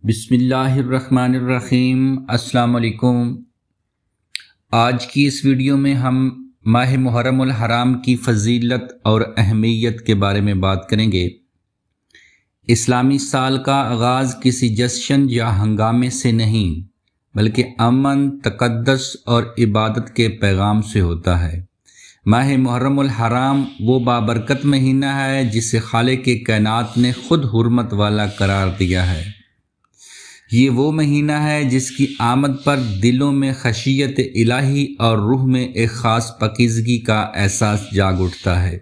بسم اللہ الرحمن الرحیم۔ السلام علیکم۔ آج کی اس ویڈیو میں ہم ماہ محرم الحرام کی فضیلت اور اہمیت کے بارے میں بات کریں گے۔ اسلامی سال کا آغاز کسی جشن یا ہنگامے سے نہیں بلکہ امن، تقدس اور عبادت کے پیغام سے ہوتا ہے۔ ماہ محرم الحرام وہ بابرکت مہینہ ہے جسے خالق کائنات نے خود حرمت والا قرار دیا ہے۔ یہ وہ مہینہ ہے جس کی آمد پر دلوں میں خشیت الہی اور روح میں ایک خاص پاکیزگی کا احساس جاگ اٹھتا ہے۔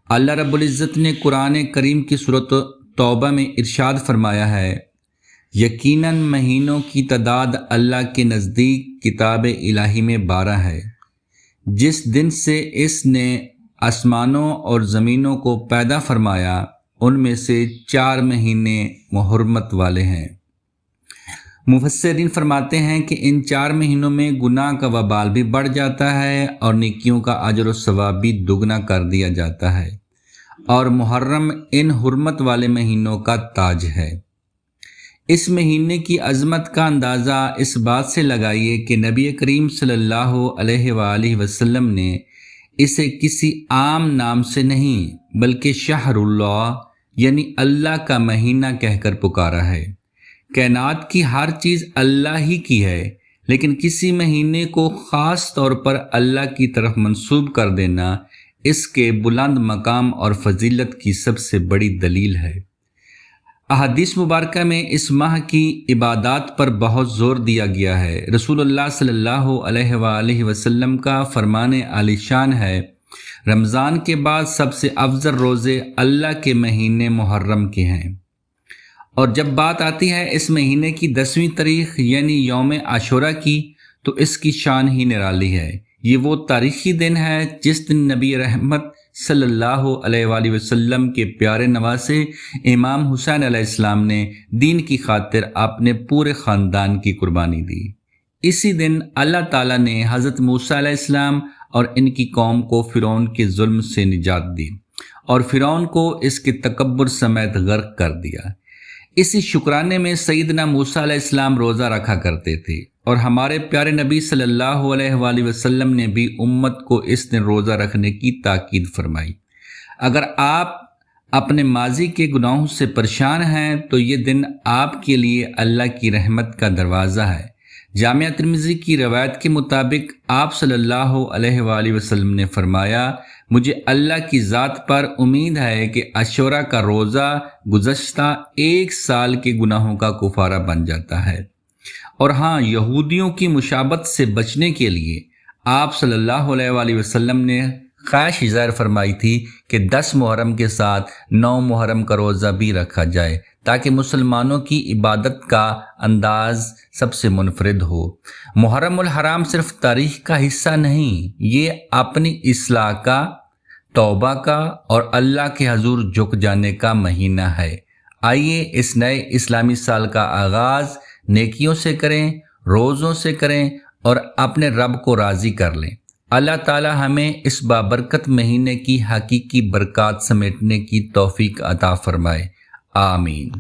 اللہ رب العزت نے قرآن کریم کی سورۃ توبہ میں ارشاد فرمایا ہے، یقیناً مہینوں کی تعداد اللہ کے نزدیک کتاب الہی میں 12 ہے۔ جس دن سے اس نے آسمانوں اور زمینوں کو پیدا فرمایا ان میں سے 4 مہینے حرمت والے ہیں۔ مفسرین فرماتے ہیں کہ ان 4 مہینوں میں گناہ کا وبال بھی بڑھ جاتا ہے اور نیکیوں کا اجر و ثواب بھی دگنا کر دیا جاتا ہے، اور محرم ان حرمت والے مہینوں کا تاج ہے۔ اس مہینے کی عظمت کا اندازہ اس بات سے لگائیے کہ نبی کریم صلی اللہ علیہ وآلہ وسلم نے اسے کسی عام نام سے نہیں بلکہ شہر اللہ یعنی اللہ کا مہینہ کہہ کر پکارا ہے۔ کائنات کی ہر چیز اللہ ہی کی ہے، لیکن کسی مہینے کو خاص طور پر اللہ کی طرف منسوب کر دینا اس کے بلند مقام اور فضیلت کی سب سے بڑی دلیل ہے۔ احادیث مبارکہ میں اس ماہ کی عبادات پر بہت زور دیا گیا ہے۔ رسول اللہ صلی اللہ علیہ وآلہ وسلم کا فرمان عالی شان ہے، رمضان کے بعد سب سے افضل روزے اللہ کے مہینے محرم کے ہیں۔ اور جب بات آتی ہے اس مہینے کی 10ویں تاریخ یعنی یوم عاشوراء کی، تو اس کی شان ہی نرالی ہے۔ یہ وہ تاریخی دن ہے جس دن نبی رحمت صلی اللہ علیہ وآلہ وسلم کے پیارے نواسے امام حسین علیہ السلام نے دین کی خاطر اپنے پورے خاندان کی قربانی دی۔ اسی دن اللہ تعالیٰ نے حضرت موسیٰ علیہ السلام اور ان کی قوم کو فرعون کے ظلم سے نجات دی اور فرعون کو اس کے تکبر سمیت غرق کر دیا۔ اسی شکرانے میں سیدنا موسیٰ علیہ السلام روزہ رکھا کرتے تھے، اور ہمارے پیارے نبی صلی اللہ علیہ وآلہ وسلم نے بھی امت کو اس دن روزہ رکھنے کی تاکید فرمائی۔ اگر آپ اپنے ماضی کے گناہوں سے پریشان ہیں تو یہ دن آپ کے لیے اللہ کی رحمت کا دروازہ ہے۔ جامعہ ترمذی کی روایت کے مطابق آپ صلی اللہ علیہ وآلہ وسلم نے فرمایا، مجھے اللہ کی ذات پر امید ہے کہ عاشوراء کا روزہ گزشتہ 1 سال کے گناہوں کا کفارہ بن جاتا ہے۔ اور ہاں، یہودیوں کی مشابہت سے بچنے کے لیے آپ صلی اللہ علیہ وآلہ وسلم نے خواہش ظاہر فرمائی تھی کہ 10 محرم کے ساتھ 9 محرم کا روزہ بھی رکھا جائے تاکہ مسلمانوں کی عبادت کا انداز سب سے منفرد ہو۔ محرم الحرام صرف تاریخ کا حصہ نہیں، یہ اپنی اصلاح کا، توبہ کا اور اللہ کے حضور جھک جانے کا مہینہ ہے۔ آئیے اس نئے اسلامی سال کا آغاز نیکیوں سے کریں، روزوں سے کریں اور اپنے رب کو راضی کر لیں۔ اللہ تعالی ہمیں اس بابرکت مہینے کی حقیقی برکات سمیٹنے کی توفیق عطا فرمائے، آمین۔